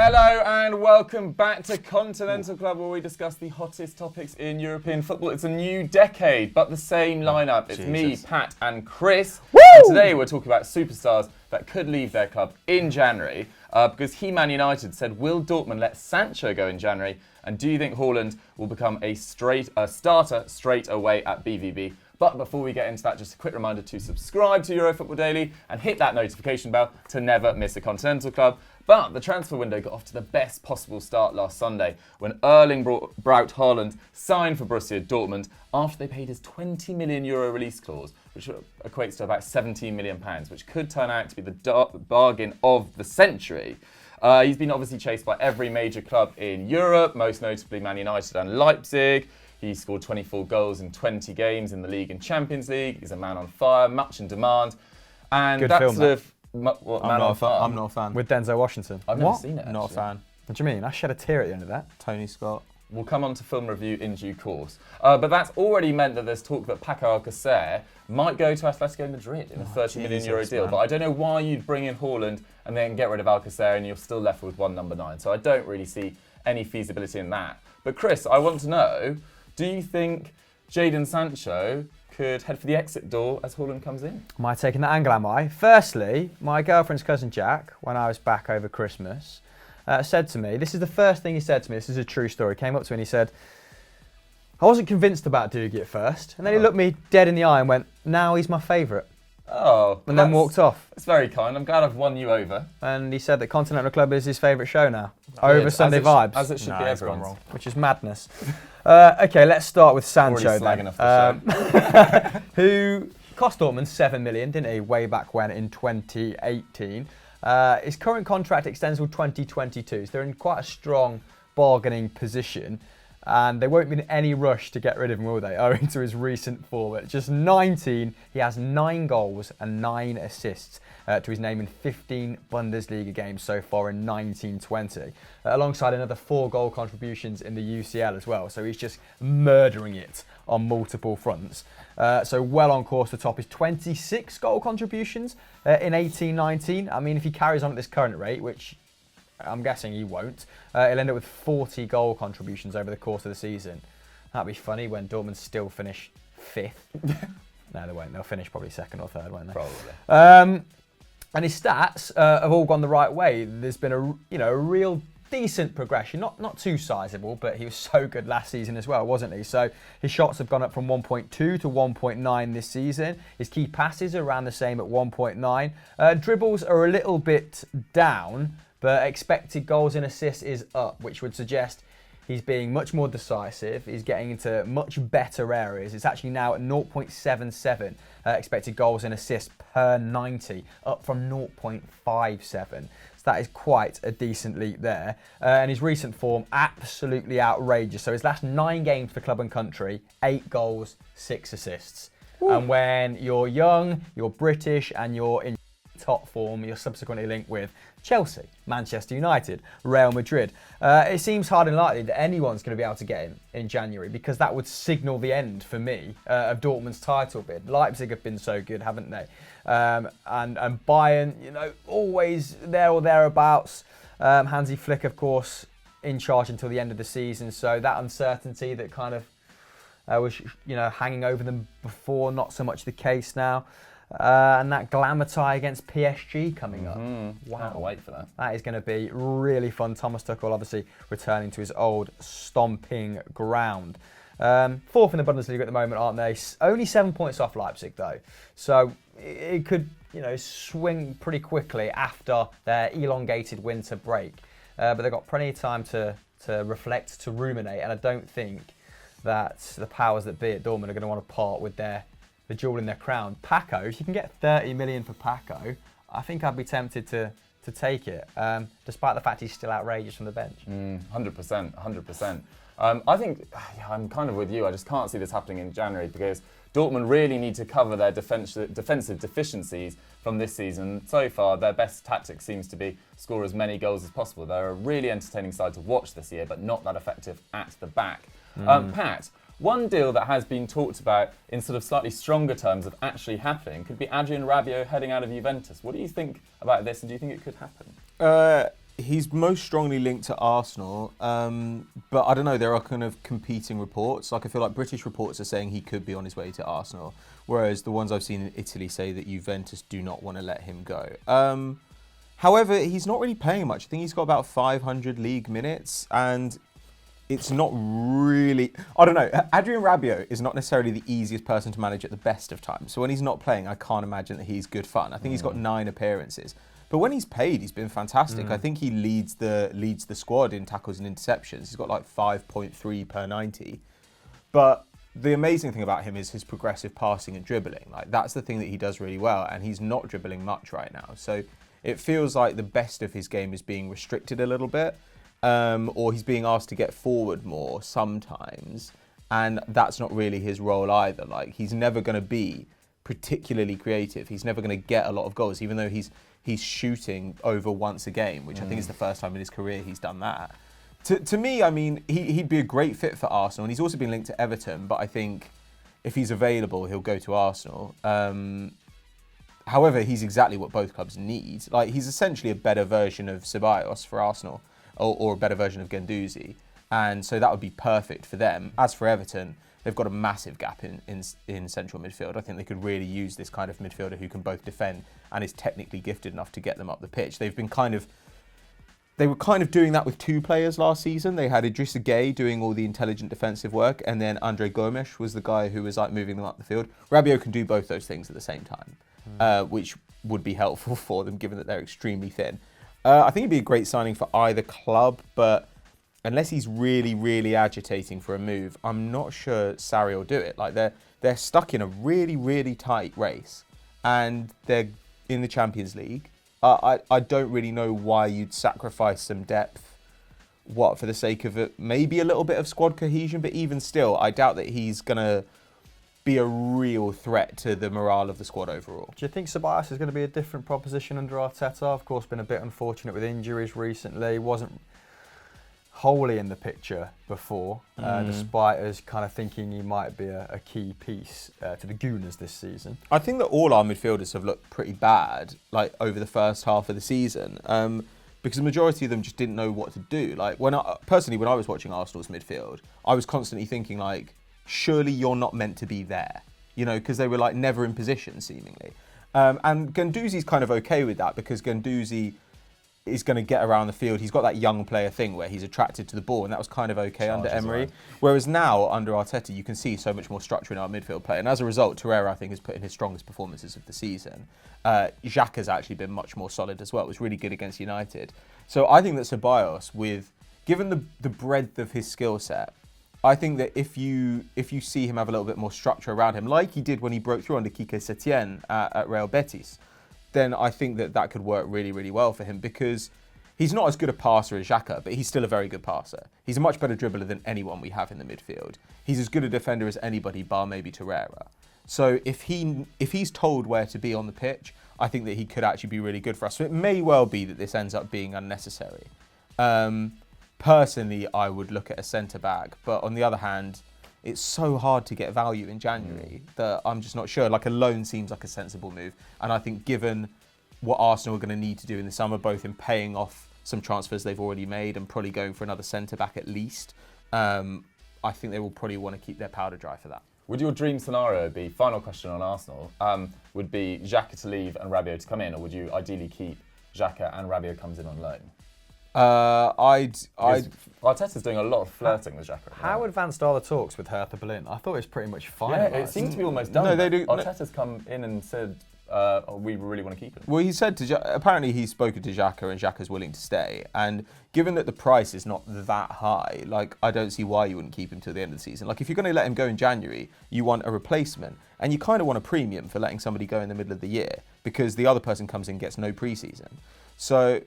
Hello and welcome back to Continental Club, where we discuss the hottest topics in European football. It's a new decade, but the same lineup. It's me, Pat and Chris. And today we're talking about superstars that could leave their club in January because Man United said, will Dortmund let Sancho go in January? And do you think Haaland will become a starter straight away at BVB? But before we get into that, just a quick reminder to subscribe to Eurofootball Daily and hit that notification bell to never miss a Continental Club. But the transfer window got off to the best possible start last Sunday when Erling Braut Haaland signed for Borussia Dortmund after they paid his €20 million release clause, which equates to about £17 million, which could turn out to be the bargain of the century. He's been obviously chased by every major club in Europe, most notably Man United and Leipzig. He scored 24 goals in 20 games in the league and Champions League. He's a man on fire, much in demand. And good that's film, sort of... What, I'm not a fan. With Denzel Washington. I've never seen it, actually. Not a fan. What do you mean? I shed a tear at the end of that. Tony Scott. We'll come on to film review in due course. But that's already meant that there's talk that Paco Alcacer might go to Atletico Madrid in a €30 million deal. Man. But I don't know why you'd bring in Haaland and then get rid of Alcacer and you're still left with one number 9. So I don't really see any feasibility in that. But Chris, I want to know, do you think Jadon Sancho could head for the exit door as Haaland comes in? Am I taking that angle, am I? Firstly, my girlfriend's cousin Jack, when I was back over Christmas, said to me, this is the first thing he said to me, this is a true story, came up to me and he said, I wasn't convinced about Doogie at first, and then he looked me dead in the eye and went, now he's my favourite. Oh. And then walked off. That's very kind. I'm glad I've won you over. And he said that Continental Club is his favourite show now, over Sunday Vibes. As it should be everyone's. wrong. Which is madness. Okay, let's start with Sancho Already slagging off then. the show. Who cost Dortmund $7 million, didn't he, way back when in 2018. His current contract extends till 2022, so they're in quite a strong bargaining position. And they won't be in any rush to get rid of him, will they, owing to his recent form. At just 19, he has 9 goals and 9 assists to his name in 15 Bundesliga games so far in 1920, alongside another 4 goal contributions in the UCL as well. So he's just murdering it on multiple fronts. So well on course to top his 26 goal contributions in 18-19. I mean, if he carries on at this current rate, which I'm guessing he won't, he'll end up with 40 goal contributions over the course of the season. That'd be funny when Dortmund still finish 5th. No, they won't. They'll finish probably 2nd or 3rd, won't they? Probably. And his stats have all gone the right way. There's been a real decent progression, not too sizable, but he was so good last season as well, wasn't he? So his shots have gone up from 1.2 to 1.9 this season. His key passes are around the same at 1.9. Dribbles are a little bit down, but expected goals and assists is up, which would suggest he's being much more decisive. He's getting into much better areas. It's actually now at 0.77 expected goals and assists per 90, up from 0.57. So that is quite a decent leap there. And his recent form, absolutely outrageous. So his last 9 games for club and country, 8 goals, 6 assists. Ooh. And when you're young, you're British, and you're in top form, you're subsequently linked with Chelsea, Manchester United, Real Madrid. It seems hard and likely that anyone's going to be able to get him in January, because that would signal the end for me of Dortmund's title bid. Leipzig have been so good, haven't they? And Bayern, always there or thereabouts. Hansi Flick, of course, in charge until the end of the season. So that uncertainty that kind of was, hanging over them before, not so much the case now. And that glamour tie against PSG coming up. Wow. Can't wait for that. That is going to be really fun. Thomas Tuchel obviously returning to his old stomping ground. 4th in the Bundesliga at the moment, aren't they? Only 7 points off Leipzig though. So it could, swing pretty quickly after their elongated winter break. But they've got plenty of time to reflect, to ruminate. And I don't think that the powers that be at Dortmund are going to want to part with the jewel in their crown. Paco, if you can get 30 million for Paco, I think I'd be tempted to take it, despite the fact he's still outrageous from the bench. 100%. I think I'm kind of with you. I just can't see this happening in January because Dortmund really need to cover their defensive deficiencies from this season. So far, their best tactic seems to be score as many goals as possible. They're a really entertaining side to watch this year, but not that effective at the back. Pat, one deal that has been talked about in sort of slightly stronger terms of actually happening could be Adrien Rabiot heading out of Juventus. What do you think about this, and do you think it could happen? He's most strongly linked to Arsenal, but I don't know, there are kind of competing reports. Like I feel like British reports are saying he could be on his way to Arsenal, whereas the ones I've seen in Italy say that Juventus do not want to let him go. However, he's not really playing much. I think he's got about 500 league minutes, and it's not really... I don't know, Adrien Rabiot is not necessarily the easiest person to manage at the best of times. So when he's not playing, I can't imagine that he's good fun. I think he's got 9 appearances. But when he's played, he's been fantastic. I think he leads the squad in tackles and interceptions. He's got like 5.3 per 90. But the amazing thing about him is his progressive passing and dribbling. Like that's the thing that he does really well, and he's not dribbling much right now. So it feels like the best of his game is being restricted a little bit, or he's being asked to get forward more sometimes, and that's not really his role either. Like he's never going to be particularly creative. He's never going to get a lot of goals, even though he's shooting over once a game, which I think is the first time in his career he's done that. To me, I mean, he'd be a great fit for Arsenal, and he's also been linked to Everton, but I think if he's available, he'll go to Arsenal. However, he's exactly what both clubs need. Like, he's essentially a better version of Ceballos for Arsenal, or a better version of Guendouzi, and so that would be perfect for them. As for Everton, they've got a massive gap in central midfield. I think they could really use this kind of midfielder who can both defend and is technically gifted enough to get them up the pitch. They were kind of doing that with 2 players last season. They had Idrissa Gueye doing all the intelligent defensive work, and then Andre Gomes was the guy who was like moving them up the field. Rabiot can do both those things at the same time, which would be helpful for them given that they're extremely thin. I think it'd be a great signing for either club, but unless he's really, really agitating for a move, I'm not sure Sarri will do it. Like they're stuck in a really, really tight race, and they're in the Champions League. I don't really know why you'd sacrifice some depth, for the sake of it, maybe a little bit of squad cohesion, but even still, I doubt that he's gonna be a real threat to the morale of the squad overall. Do you think Ceballos is going to be a different proposition under Arteta? Of course, been a bit unfortunate with injuries recently. Wasn't wholly in the picture before, despite us kind of thinking he might be a key piece to the Gooners this season. I think that all our midfielders have looked pretty bad, like over the first half of the season, because the majority of them just didn't know what to do. Like when I was watching Arsenal's midfield, I was constantly thinking like, surely you're not meant to be there, because they were like never in position seemingly. And Guendouzi's kind of okay with that because Guendouzi is going to get around the field. He's got that young player thing where he's attracted to the ball, and that was kind of okay under Emery. Right. Whereas now, under Arteta, you can see so much more structure in our midfield play. And as a result, Torreira, I think, has put in his strongest performances of the season. Xhaka has actually been much more solid as well. It was really good against United. So I think that Ceballos, given the breadth of his skill set, I think that if you see him have a little bit more structure around him, like he did when he broke through under Quique Setien at Real Betis, then I think that could work really, really well for him because he's not as good a passer as Xhaka, but he's still a very good passer. He's a much better dribbler than anyone we have in the midfield. He's as good a defender as anybody, bar maybe Torreira. So if he's told where to be on the pitch, I think that he could actually be really good for us. So it may well be that this ends up being unnecessary. Personally, I would look at a centre-back, but on the other hand, it's so hard to get value in January that I'm just not sure. Like a loan seems like a sensible move. And I think given what Arsenal are going to need to do in the summer, both in paying off some transfers they've already made and probably going for another centre-back at least, I think they will probably want to keep their powder dry for that. Would your dream scenario be, final question on Arsenal, would be Xhaka to leave and Rabiot to come in, or would you ideally keep Xhaka and Rabiot comes in on loan? Arteta's doing a lot of flirting with Xhaka. How advanced are the talks with Hertha Berlin? I thought it was pretty much fine. Yeah, it seems to be almost done. No, they do. Arteta's come in and said, we really want to keep him. Well, he said apparently he's spoken to Xhaka and Xhaka's willing to stay. And given that the price is not that high, like I don't see why you wouldn't keep him till the end of the season. Like if you're going to let him go in January, you want a replacement, and you kind of want a premium for letting somebody go in the middle of the year because the other person comes in and gets no pre-season. So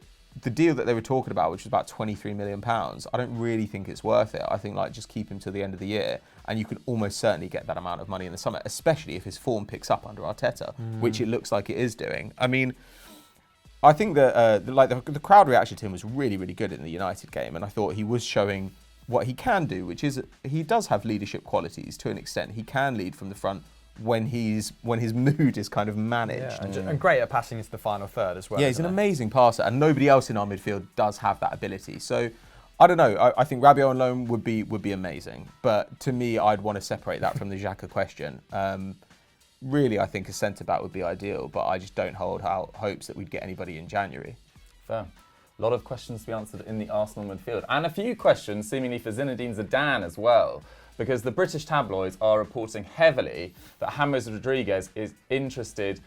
the deal that they were talking about, which was about £23 million, I don't really think it's worth it. I think like just keep him till the end of the year, and you can almost certainly get that amount of money in the summer, especially if his form picks up under Arteta, which it looks like it is doing. I mean, I think that the crowd reaction to him was really, really good in the United game, and I thought he was showing what he can do, which is he does have leadership qualities to an extent. He can lead from the front when his mood is kind of managed. Yeah, and great at passing into the final third as well. Yeah, he's an amazing passer, and nobody else in our midfield does have that ability. So, I don't know. I think Rabiot on loan would be amazing, but to me, I'd want to separate that from the Xhaka question. Really, I think a centre back would be ideal, but I just don't hold out hopes that we'd get anybody in January. Fair. A lot of questions to be answered in the Arsenal midfield, and a few questions seemingly for Zinedine Zidane as well, because the British tabloids are reporting heavily that James Rodriguez is interested,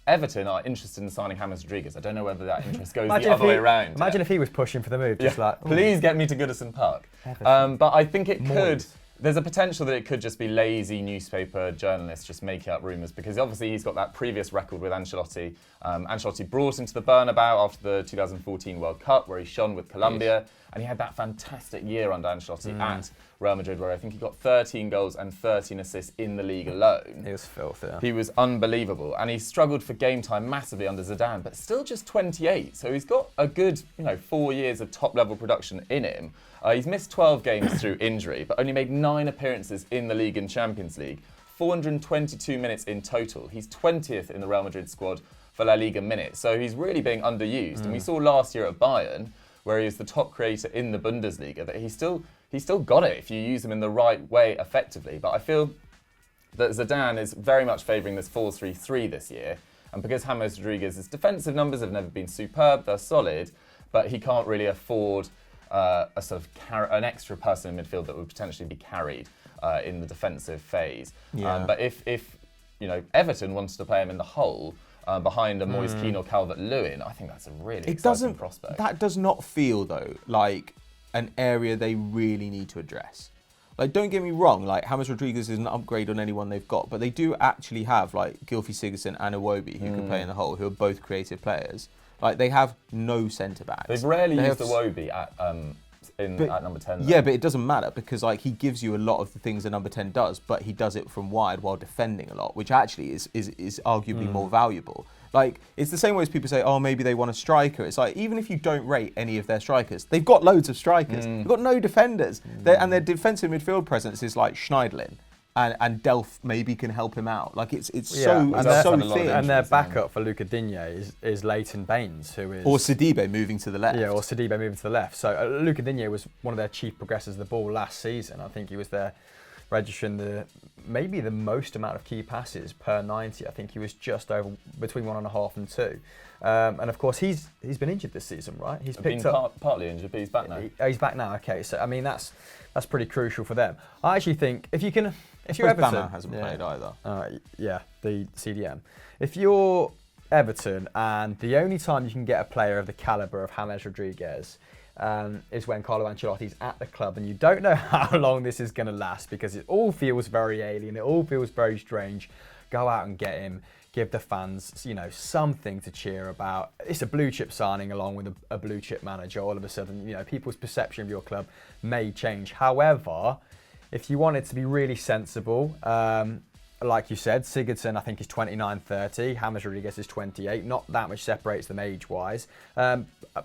Everton are interested in signing James Rodriguez. I don't know whether that interest goes the other way around. Imagine if he was pushing for the move, just like, please get me to Goodison Park. But I think it could. There's a potential that it could just be lazy newspaper journalists just making up rumours, because obviously he's got that previous record with Ancelotti. Ancelotti brought him to the Bernabeu after the 2014 World Cup, where he shone with Colombia, and he had that fantastic year under Ancelotti at Real Madrid, where I think he got 13 goals and 13 assists in the league alone. He was filthy. He was unbelievable, and he struggled for game time massively under Zidane, but still just 28. So he's got a good, 4 years of top-level production in him. He's missed 12 games through injury, but only made 9 appearances in the league and Champions League. 422 minutes in total. He's 20th in the Real Madrid squad for La Liga minutes, so he's really being underused. And we saw last year at Bayern, where he was the top creator in the Bundesliga, that he's still got it if you use him in the right way effectively. But I feel that Zidane is very much favouring this 4-3-3 this year, and because James Rodriguez's defensive numbers have never been superb, they're solid, but he can't really afford a sort of an extra person in midfield that would potentially be carried in the defensive phase. Yeah. But if Everton wanted to play him in the hole behind a Moise Kean or Calvert-Lewin, I think that's a really exciting prospect. That does not feel though like an area they really need to address. Like, don't get me wrong, like James Rodriguez is an upgrade on anyone they've got, but they do actually have like Gylfi Sigurdsson and Iwobi who can play in the hole, who are both creative players. Like, they have no centre backs. They've rarely used Iwobi at number 10. Though. Yeah, but it doesn't matter, because like he gives you a lot of the things that number 10 does, but he does it from wide while defending a lot, which actually is arguably more valuable. Like, it's the same way as people say, oh, maybe they want a striker. It's like, even if you don't rate any of their strikers, they've got loads of strikers. They've got no defenders. And their defensive midfield presence is like Schneiderlin. And Delph maybe can help him out. Like, it's so thin. And their backup for Luca Digne is Leighton Baines, who is... Or Sidibe moving to the left. Yeah, or Sidibe moving to the left. So Luca Digne was one of their chief progressors of the ball last season. I think he was there registering maybe the most amount of key passes per 90. I think he was just over between 1.5 and 2. And of course, he's been injured this season, right? He's picked up partly injured, but he's back now. He's back now. Okay, so I mean that's pretty crucial for them. I actually think if you're Everton, Bama hasn't played either. The CDM. If you're Everton and the only time you can get a player of the calibre of James Rodriguez is when Carlo Ancelotti's at the club, and you don't know how long this is going to last, because it all feels very alien, it all feels very strange. Go out and get him. Give the fans, something to cheer about. It's a blue chip signing along with a blue chip manager. All of a sudden, people's perception of your club may change. However, if you want it to be really sensible, like you said, Sigurdsson I think is 29-30, James Rodriguez is 28. Not that much separates them age-wise.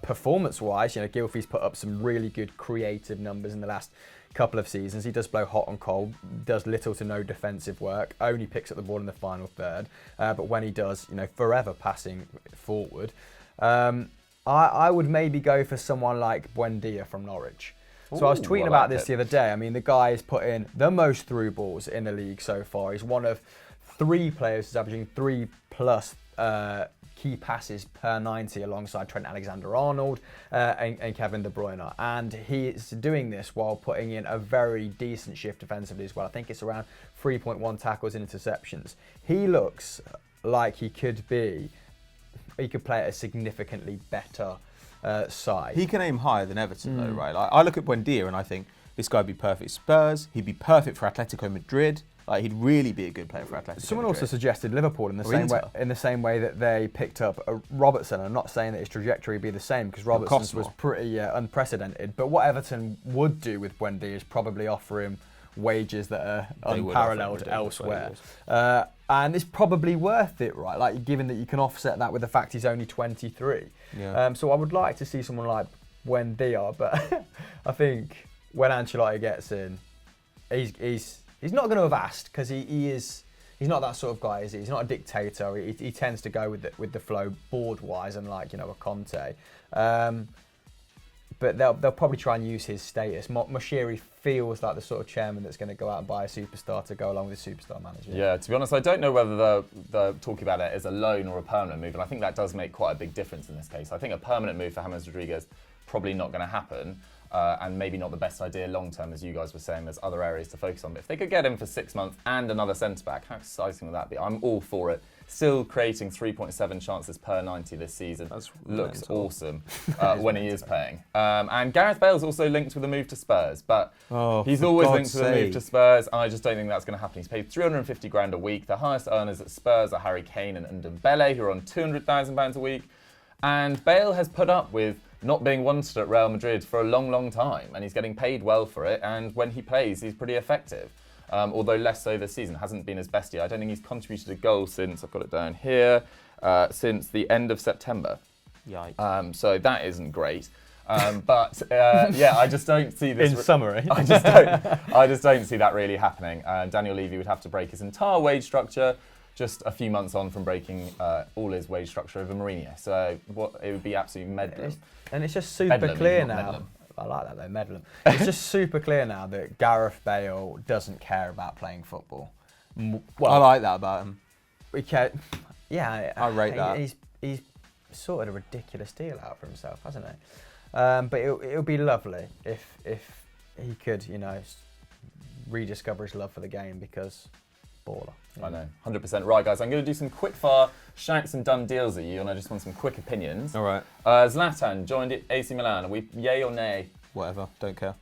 Performance-wise, Gylfi's put up some really good creative numbers in the last couple of seasons. He does blow hot and cold, does little to no defensive work, only picks up the ball in the final third. But when he does, forever passing forward. I would maybe go for someone like Buendia from Norwich. So I was tweeting about this the other day. I mean, the guy has put in the most through balls in the league so far. He's one of 3 players who's averaging 3+ key passes per 90 alongside Trent Alexander-Arnold and Kevin De Bruyne. And he is doing this while putting in a very decent shift defensively as well. I think it's around 3.1 tackles and interceptions. He looks like he could play at a significantly better side. He can aim higher than Everton though, right? Like, I look at Buendia and I think this guy would be perfect for Spurs. He'd be perfect for Atletico Madrid. Like, he'd really be a good player for Atletico Someone Madrid. also suggested Liverpool in the same way that they picked up Robertson. I'm not saying that his trajectory would be the same, because Robertson's was pretty unprecedented. But what Everton would do with Buendia is probably offer him wages that are unparalleled elsewhere. And it's probably worth it, right? Like, given that you can offset that with the fact he's only 23. Yeah. So I would like to see someone like Buendia, but I think when Ancelotti gets in, he's not going to have asked, because he is he's not that sort of guy, is he? He's not a dictator. He tends to go with the flow board-wise, unlike, a Conte. But they'll probably try and use his status. Moshiri feels like the sort of chairman that's going to go out and buy a superstar to go along with a superstar manager. Yeah, to be honest, I don't know whether they're talking about it as a loan or a permanent move, and I think that does make quite a big difference in this case. I think a permanent move for James Rodriguez probably not going to happen, and maybe not the best idea long term, as you guys were saying. There's other areas to focus on. But if they could get him for 6 months and another centre back, how exciting would that be? I'm all for it. Still creating 3.7 chances per 90 this season. That's looks mental. awesome when he is playing. And Gareth Bale's also linked with a move to Spurs, but he's always linked with a move to Spurs. I just don't think that's going to happen. He's paid 350 grand a week. The highest earners at Spurs are Harry Kane and Dembele, who are on £200,000 a week. And Bale has put up with not being wanted at Real Madrid for a long, long time, and he's getting paid well for it. And when he plays, he's pretty effective. Although less so this season, hasn't been his best year. I don't think he's contributed a goal since, I've got it down here, since the end of September. Yikes. So that isn't great. But I just don't see this. In summary. I just don't see that really happening. Daniel Levy would have to break his entire wage structure just a few months on from breaking all his wage structure over Mourinho. So it would be absolutely meddling. And it's just super Bedlam, clear not now. Medlam. I like that though, meddling. It's just super clear now that Gareth Bale doesn't care about playing football. Well, I like that about him. I rate that. He's sorted a ridiculous deal out for himself, hasn't he? But it would be lovely if he could, rediscover his love for the game, because baller. I know, 100% right, guys. I'm going to do some quick-fire shouts and done deals at you, and I just want some quick opinions. All right. Zlatan joined AC Milan. Are we yay or nay? Whatever, don't care.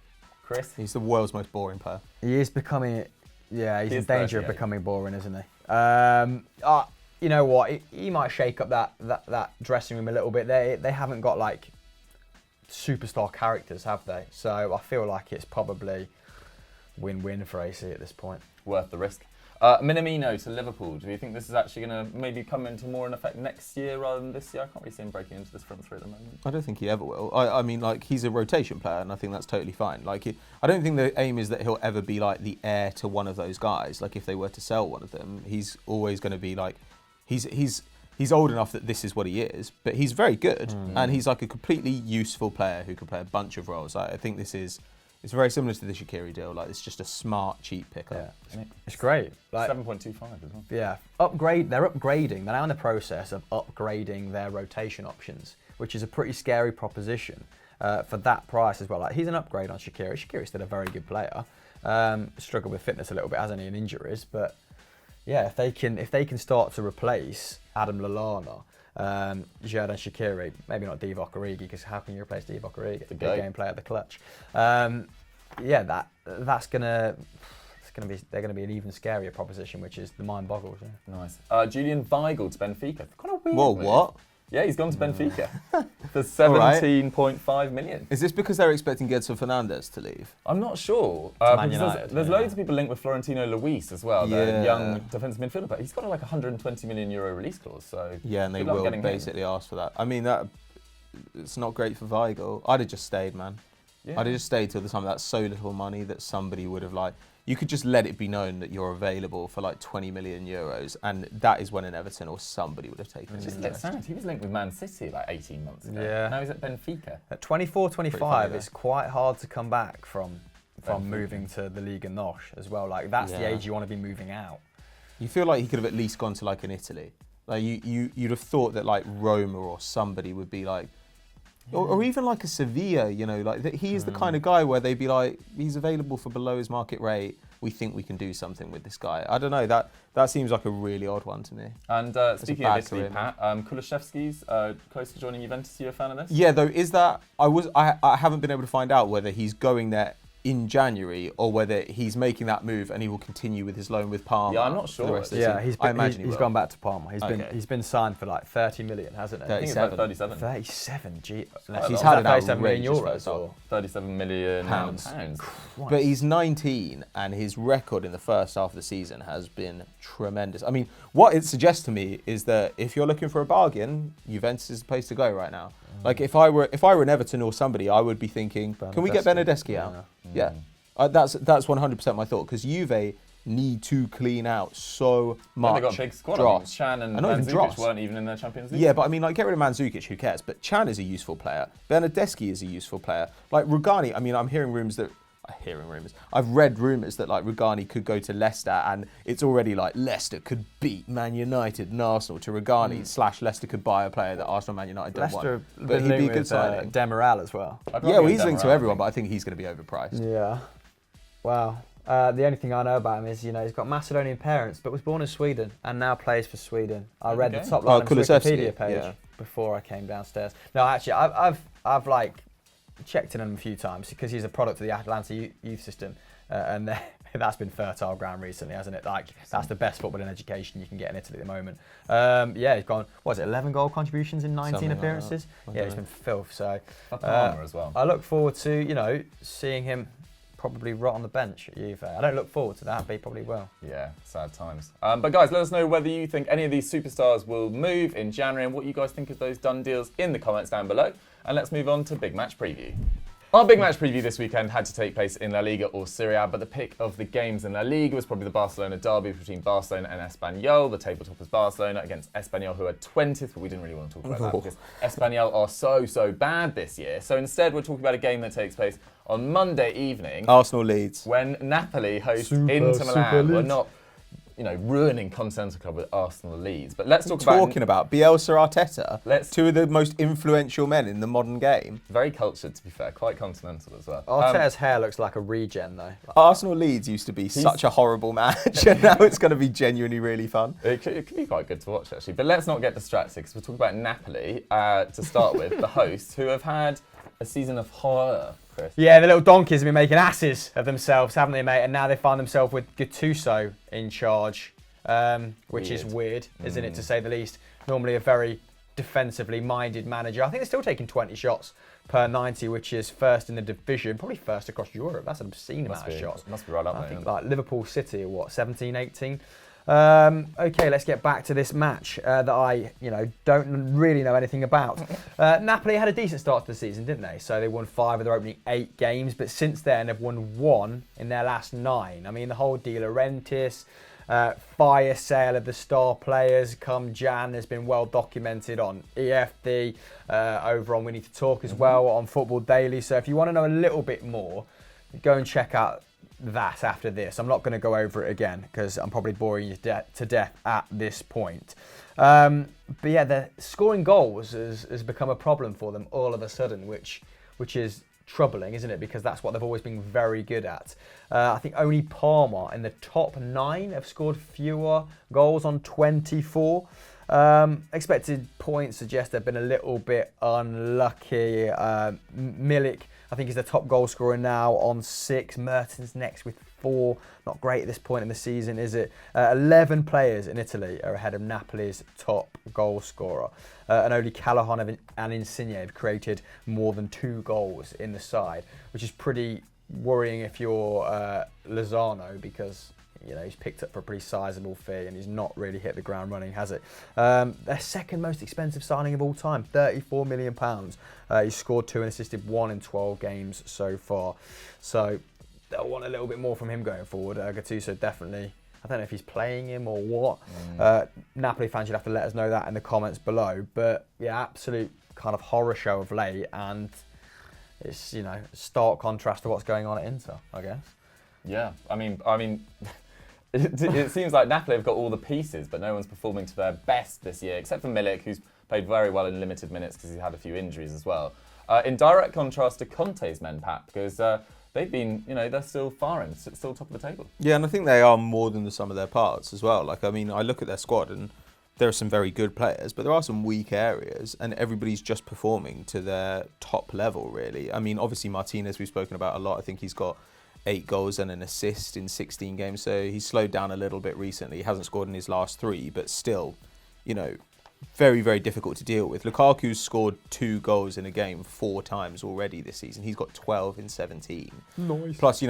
Chris? He's the world's most boring player. He is becoming, he's in danger of becoming boring, isn't he? You know what? He might shake up that dressing room a little bit. They haven't got like superstar characters, have they? So I feel like it's probably win-win for AC at this point. Worth the risk. Minamino to Liverpool. Do you think this is actually going to maybe come into more in effect next year rather than this year? I can't really see him breaking into this front three at the moment. I don't think he ever will. I mean, like, he's a rotation player, and I think that's totally fine. Like, I don't think the aim is that he'll ever be like the heir to one of those guys. Like, if they were to sell one of them, he's always going to be like, he's old enough that this is what he is, but he's very good, and he's like a completely useful player who can play a bunch of roles. I think it's very similar to the Shaqiri deal. Like, it's just a smart, cheap pickup. Yeah, it's great. Like, 7.25 as well. Yeah, they're upgrading. They're now in the process of upgrading their rotation options, which is a pretty scary proposition for that price as well. Like, he's an upgrade on Shaqiri. Shaqiri's still a very good player. Struggled with fitness a little bit, hasn't he, and injuries. But yeah, if they can start to replace Adam Lallana, Xherdan Shaqiri, maybe not Divock Origi, because how can you replace Divock Origi? It's a big game player at the clutch. That's gonna be an even scarier proposition, which is the mind boggles. Yeah. Nice. Julian Weigl to Benfica. Kind of weird. Whoa, move. what? Yeah, he's gone to Benfica for 17.5 million. Is this because they're expecting Gedson Fernandes to leave? I'm not sure. Man Because United, there's loads of people linked with Florentino Luis as well, the Yeah. young defensive midfielder. But he's got like a €120 million release clause. So Yeah, and they good luck will getting him. basically ask for that. I mean, it's not great for Weigl. I'd have just stayed, man. Yeah. I'd have just stayed till the time. That's so little money that somebody would have you could just let it be known that you're available for like 20 million euros, and that is when an Everton or somebody would have taken It's just him. a bit sad. He was linked with Man City like 18 months ago. Yeah. Now he's at Benfica. At 24, Pretty 25, funny, it's quite hard to come back from Benfica. moving to the Liga NOS as well. Like, that's the Yeah. age you want to be moving out. You feel like he could have at least gone to like an Italy. Like you'd have thought that like Roma or somebody would be like, or even like a Sevilla. Like that he is the kind of guy where they'd be like, he's available for below his market rate. We think we can do something with this guy. I don't know. That seems like a really odd one to me. And speaking bad of Italy, career, Pat, Kulishevsky's close to joining Juventus. Are you a fan of this? Yeah, though, is that I haven't been able to find out whether he's going there in January or whether he's making that move and he will continue with his loan with Parma. Yeah, I'm not for the sure, rest of the Yeah, season. I imagine he's will. gone back to Parma. Okay. He's been signed for like 30 million, hasn't he? I think it's like 37. 37. 37, gee. Unless he's is had that an 37 million outrageous euros first half. or 37 million Pounds. Christ. But he's 19 and his record in the first half of the season has been tremendous. I mean, what it suggests to me is that if you're looking for a bargain, Juventus is the place to go right now. Like if I were an Everton or somebody, I would be thinking, can we get Benedeschi out? Yeah. That's 100% my thought, because Juve need to clean out so much. They got a big squad. dross. Chan and not even Mandzukic dross. weren't even in their Champions League. Yeah, but I mean, like, get rid of Mandzukic, who cares? But Chan is a useful player. Bernardeschi is a useful player. Like, Rugani, I mean, I'm hearing rumours that... I've read rumours that, like, Rugani could go to Leicester, and it's already, like, Leicester could beat Man United and Arsenal to Rugani, / Leicester could buy a player that Arsenal and Man United don't Leicester want. But he'd be a good signing. Demiral as well. Yeah, well, he's linked to everyone, but I think he's going to be overpriced. Yeah. Wow. The only thing I know about him is, he's got Macedonian parents, but was born in Sweden and now plays for Sweden. I read the top line of his Wikipedia page before I came downstairs. No, actually, I've like checked in on him a few times because he's a product of the Atlanta youth system, and that's been fertile ground recently, hasn't it? Like, that's the best football and education you can get in Italy at the moment. Yeah, he's gone. What is it? 11 goal contributions in 19 appearances. Like yeah, he's been filth. So as well. I look forward to seeing him probably rot on the bench at Juve. I don't look forward to that, but he probably will. Yeah, sad times. But guys, let us know whether you think any of these superstars will move in January and what you guys think of those done deals in the comments down below. And let's move on to Big Match Preview. Our Big Match Preview this weekend had to take place in La Liga or Serie A, but the pick of the games in La Liga was probably the Barcelona derby between Barcelona and Espanyol. The tabletop was Barcelona against Espanyol, who are 20th, but we didn't really want to talk about that because Espanyol are so bad this year. So instead, we're talking about a game that takes place on Monday evening. Arsenal leads. When Napoli host Inter Milan. We're not, ruining Continental Club with Arsenal leads. But let's talk about Bielsa, Arteta, two of the most influential men in the modern game. Very cultured, to be fair, quite continental as well. Arteta's hair looks like a regen, though. Arsenal Leeds used to be such a horrible match, and now it's going to be genuinely really fun. It could be quite good to watch, actually. But let's not get distracted, because we're talking about Napoli to start with, the hosts, who have had a season of horror. Chris. Yeah, the little donkeys have been making asses of themselves, haven't they, mate? And now they find themselves with Gattuso in charge, which is weird, isn't it, to say the least? Normally a very defensively minded manager. I think they're still taking 20 shots per 90, which is first in the division, probably first across Europe. That's an obscene amount of shots. Must be right up there. I think like Liverpool City are what, 17, 18? Okay, let's get back to this match that I, don't really know anything about. Napoli had a decent start to the season, didn't they? So they won 5 of their opening 8 games, but since then they've won 1 in their last 9. I mean, the whole De Laurentiis fire sale of the star players come Jan has been well documented on EFD, over on We Need to Talk as well, on Football Daily. So if you want to know a little bit more, go and check out that after this. I'm not going to go over it again because I'm probably boring you to death at this point. But yeah, the scoring goals has become a problem for them all of a sudden, which is troubling, isn't it? Because that's what they've always been very good at. I think only Parma in the top 9 have scored fewer goals on 24. Expected points suggest they've been a little bit unlucky. Milik, I think, is the top goal scorer now on 6. Mertens next with 4. Not great at this point in the season, is it? 11 players in Italy are ahead of Napoli's top goal scorer. And only Callahan and Insigne have created more than 2 goals in the side, which is pretty worrying if you're Lozano, because he's picked up for a pretty sizable fee and he's not really hit the ground running, has it? Their second most expensive signing of all time, £34 million. He's scored 2 and assisted 1 in 12 games so far. So they'll want a little bit more from him going forward. Gattuso definitely, I don't know if he's playing him or what. Napoli fans, you'll have to let us know that in the comments below. But yeah, absolute kind of horror show of late, and it's, stark contrast to what's going on at Inter, I guess. Yeah, I mean, it seems like Napoli have got all the pieces, but no one's performing to their best this year, except for Milik, who's played very well in limited minutes because he's had a few injuries as well. In direct contrast to Conte's men, Pat, because they've been, they're still firing, still top of the table. Yeah, and I think they are more than the sum of their parts as well. Like, I mean, I look at their squad and there are some very good players, but there are some weak areas, and everybody's just performing to their top level, really. I mean, obviously Martinez, we've spoken about a lot. I think he's got 8 goals and an assist in 16 games, so he's slowed down a little bit recently. He hasn't scored in his last 3, but still, very, very difficult to deal with. Lukaku's scored 2 goals in a game 4 times already this season. He's got 12 in 17. Nice. Plus,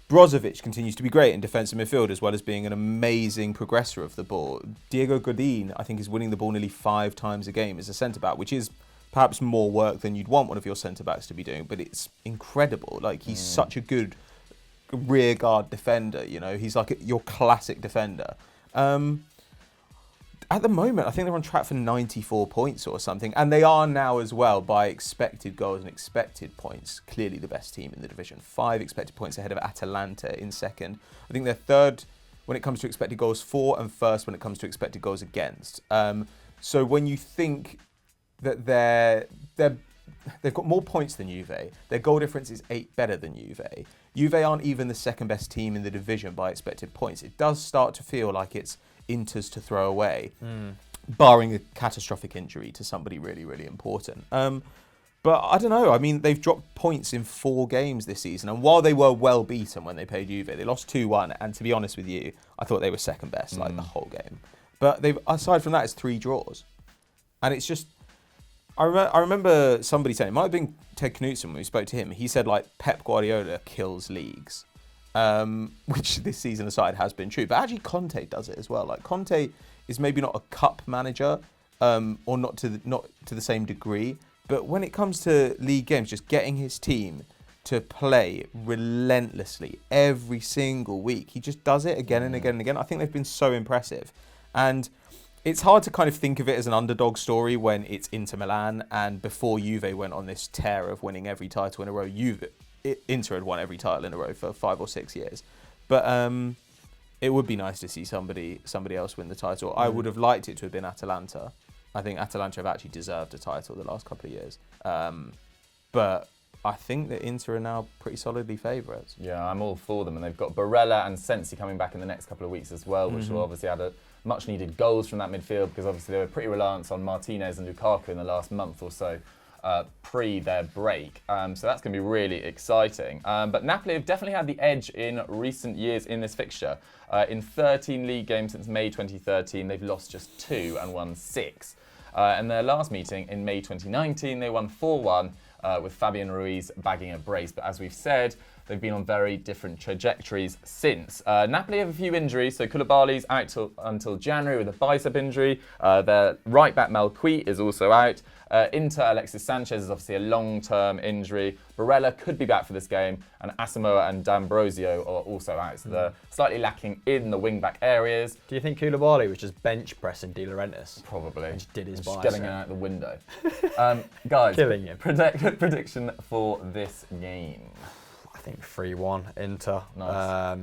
Brozovic continues to be great in defensive midfield, as well as being an amazing progressor of the ball. Diego Godin, I think, is winning the ball nearly 5 times a game as a centre-back, which is perhaps more work than you'd want one of your centre-backs to be doing, but it's incredible. Like, he's such a good rear guard defender. You know, he's like your classic defender. At the moment, I think they're on track for 94 points or something, and they are now as well by expected goals and expected points. Clearly the best team in the division. 5 expected points ahead of Atalanta in second. I think they're third when it comes to expected goals for, and first when it comes to expected goals against. So when you think that they've got more points than Juve, their goal difference is 8 better than Juve. Juve aren't even the second best team in the division by expected points. It does start to feel like it's Inter's to throw away, barring a catastrophic injury to somebody really, really important. But I don't know. I mean, they've dropped points in 4 games this season. And while they were well beaten when they played Juve, they lost 2-1. And to be honest with you, I thought they were second best, like the whole game. But aside from that, it's 3 draws. And it's just, I remember somebody saying, it might have been Ted Knutson when we spoke to him. He said, like, Pep Guardiola kills leagues. Which this season aside has been true. But actually Conte does it as well. Like, Conte is maybe not a cup manager, or not to the same degree. But when it comes to league games, just getting his team to play relentlessly every single week, he just does it again and again and again. I think they've been so impressive. And it's hard to kind of think of it as an underdog story when it's Inter Milan, and before Juve went on this tear of winning every title in a row, Inter had won every title in a row for 5 or 6 years. But it would be nice to see somebody else win the title. I would have liked it to have been Atalanta. I think Atalanta have actually deserved a title the last couple of years. But I think that Inter are now pretty solidly favourites. Yeah, I'm all for them. And they've got Barella and Sensi coming back in the next couple of weeks as well, which will obviously add much needed goals from that midfield, because obviously they were pretty reliant on Martinez and Lukaku in the last month or so. Pre their break. So that's going to be really exciting. But Napoli have definitely had the edge in recent years in this fixture. In 13 league games since May 2013, they've lost just 2 and won 6. And their last meeting in May 2019, they won 4-1 with Fabian Ruiz bagging a brace. But as we've said, they've been on very different trajectories since. Napoli have a few injuries, so Koulibaly's out until January with a bicep injury. Their right back Malcuit is also out. Inter, Alexis Sanchez is obviously a long-term injury. Barella could be back for this game, and Asamoah and D'Ambrosio are also out, so they're slightly lacking in the wing-back areas. Do you think Koulibaly was just bench pressing De Laurentiis? Probably. Just did his bicep. Getting it out the window. Guys, Killing him. Prediction for this game. I think 3-1 Inter. Nice.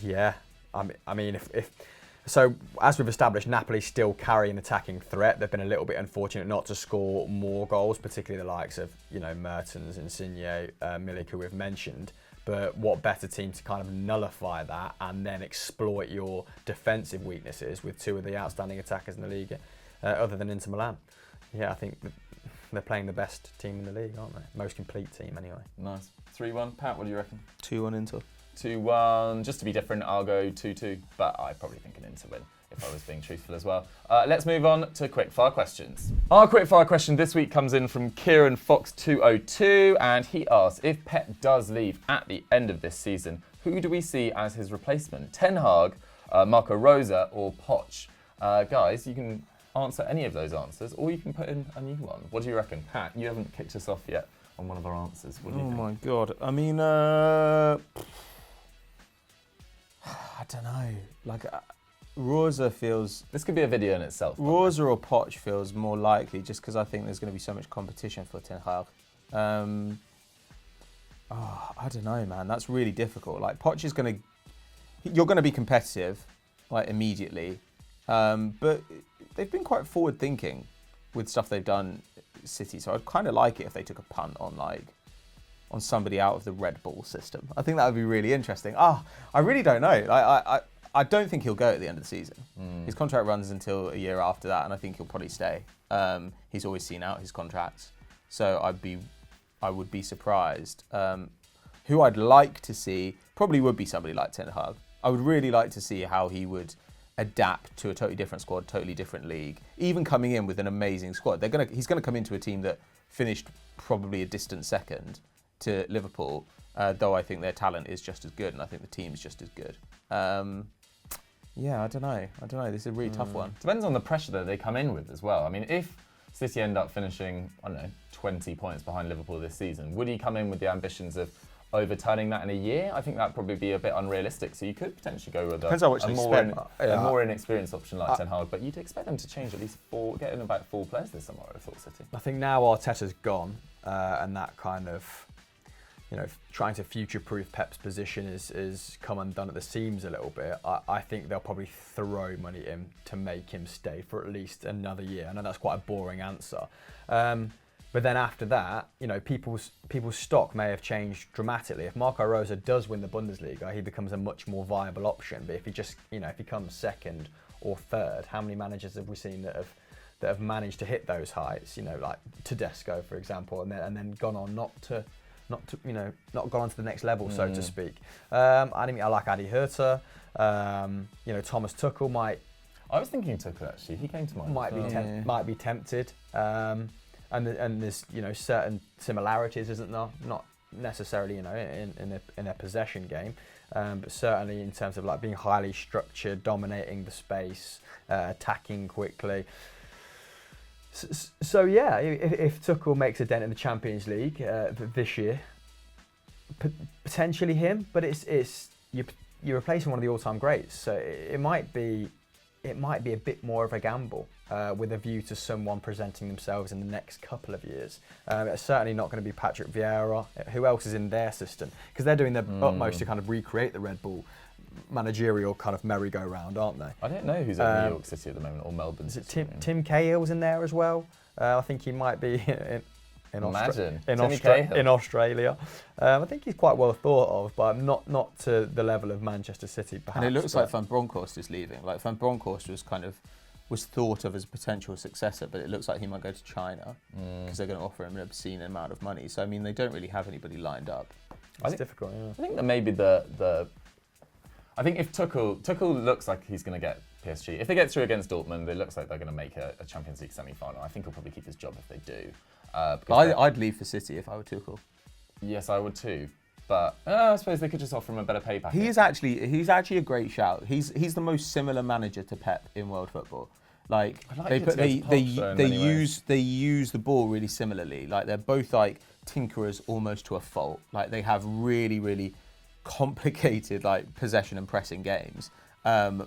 Yeah, I mean, if so, as we've established, Napoli still carry an attacking threat. They've been a little bit unfortunate not to score more goals, particularly the likes of, you know, Mertens, Insigne, Milik, who we've mentioned. But what better team to kind of nullify that and then exploit your defensive weaknesses with 2 of the outstanding attackers in the league, other than Inter Milan? Yeah, I think they're playing the best team in the league, aren't they? Most complete team, anyway. Nice. 3-1. Pat, what do you reckon? 2-1 Inter. 2-1. Just to be different, I'll go 2-2. But I probably think an Inter win, if I was being truthful as well. Let's move on to quickfire questions. Our quickfire question this week comes in from Kieran Fox 202, and he asks, if Pep does leave at the end of this season, who do we see as his replacement? Ten Hag, Marco Rosa, or Poch? Guys, you can answer any of those answers, or you can put in a new one. What do you reckon? Pat, you haven't kicked us off yet on one of our answers. What do you think? My God. I mean, I don't know. Like, Rosa feels... This could be a video in itself. Rosa or Poch feels more likely, just because I think there's going to be so much competition for Ten Hag. I don't know, man. That's really difficult. Like, Poch is going to... You're going to be competitive, like, immediately. But they've been quite forward-thinking with stuff they've done at City, so I'd kind of like it if they took a punt on, like, on somebody out of the Red Bull system. I think that would be really interesting. I really don't know. I don't think he'll go at the end of the season. His contract runs until a year after that, and I think he'll probably stay. He's always seen out his contracts, so I would be surprised. Who I'd like to see probably would be somebody like Ten Hag. I would really like to see how he would adapt to a totally different squad, totally different league. Even coming in with an amazing squad, he's gonna come into a team that finished probably a distant second to Liverpool, though I think their talent is just as good, and I think the team's just as good. Yeah, I don't know. This is a really tough one. Depends on the pressure that they come in with as well. I mean, if City end up finishing, 20 points behind Liverpool this season, would he come in with the ambitions of, overturning that in a year. I think that'd probably be a bit unrealistic. So you could potentially go with Depends how much a they more spend. a more inexperienced option like Ten Hag. But you'd expect them to change at least get in about 4 players this summer. I thought City. I think now Arteta's gone, and that kind of, trying to future-proof Pep's position is come undone at the seams a little bit. I think they'll probably throw money at him to make him stay for at least another year. I know that's quite a boring answer. But then after that, people's stock may have changed dramatically. If Marco Rose does win the Bundesliga, he becomes a much more viable option. But if he just, if he comes second or third, how many managers have we seen that have managed to hit those heights? Like Tedesco, for example, and then gone on not gone on to the next level, so to speak. I like Adi Herter. Thomas Tuchel might. I was thinking Tuchel actually. He came to mind. Might be tempted. And there's certain similarities, isn't there? Not necessarily in a possession game, but certainly in terms of like being highly structured, dominating the space, attacking quickly. So yeah, if Tuchel makes a dent in the Champions League this year, potentially him, but you're replacing one of the all-time greats, so it might be a bit more of a gamble with a view to someone presenting themselves in the next couple of years. It's certainly not going to be Patrick Vieira. Who else is in their system? Because they're doing their utmost to kind of recreate the Red Bull managerial kind of merry-go-round, aren't they? I don't know who's at New York City at the moment, or Melbourne. Is it Tim Cahill's in there as well? I think he might be in Australia. I think he's quite well thought of, but not to the level of Manchester City, perhaps. And it looks like Van Bronckhorst is leaving. Like Van Bronckhorst was thought of as a potential successor, but it looks like he might go to China because they're going to offer him an obscene amount of money. So I mean, they don't really have anybody lined up. It's difficult. Yeah. I think that maybe I think if Tuchel looks like he's going to get PSG. If they get through against Dortmund, it looks like they're going to make a Champions League semi-final. I think he'll probably keep his job if they do. I'd leave for City if I were Tuchel. Yes, I would too. But I suppose they could just offer him a better pay packet. He's actually a great shout. He's the most similar manager to Pep in world football. They use the ball really similarly. Like they're both like tinkerers almost to a fault. Like they have really, really complicated like possession and pressing games. And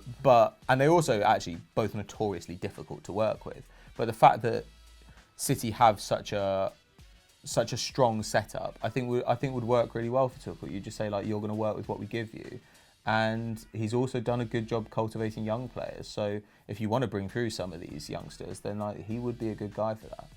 they also actually both notoriously difficult to work with. But the fact that City have such a strong setup, I think would work really well for Tuchel. You just say like, you're going to work with what we give you, and he's also done a good job cultivating young players. So if you want to bring through some of these youngsters, then like he would be a good guy for that.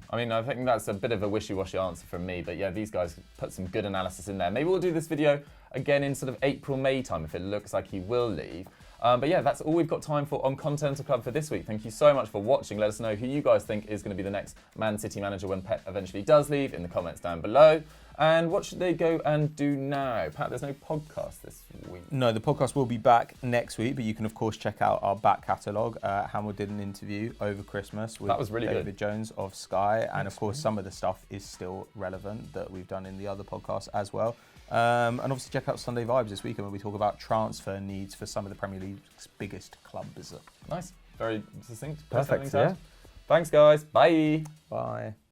I mean, I think that's a bit of a wishy-washy answer from me, but yeah, these guys put some good analysis in there. Maybe we'll do this video again in sort of April, May time if it looks like he will leave. But yeah, that's all we've got time for on Continental Club for this week. Thank you so much for watching. Let us know who you guys think is going to be the next Man City manager when Pep eventually does leave in the comments down below. And what should they go and do now? Pat, there's no podcast this week. No, the podcast will be back next week, but you can of course check out our back catalogue. Hamill did an interview over Christmas with David Jones of Sky, and of course some of the stuff is still relevant that we've done in the other podcasts as well. And obviously check out Sunday Vibes this weekend where we talk about transfer needs for some of the Premier League's biggest clubs. Nice, very succinct. Perfect. Yeah. Thanks, guys. Bye. Bye.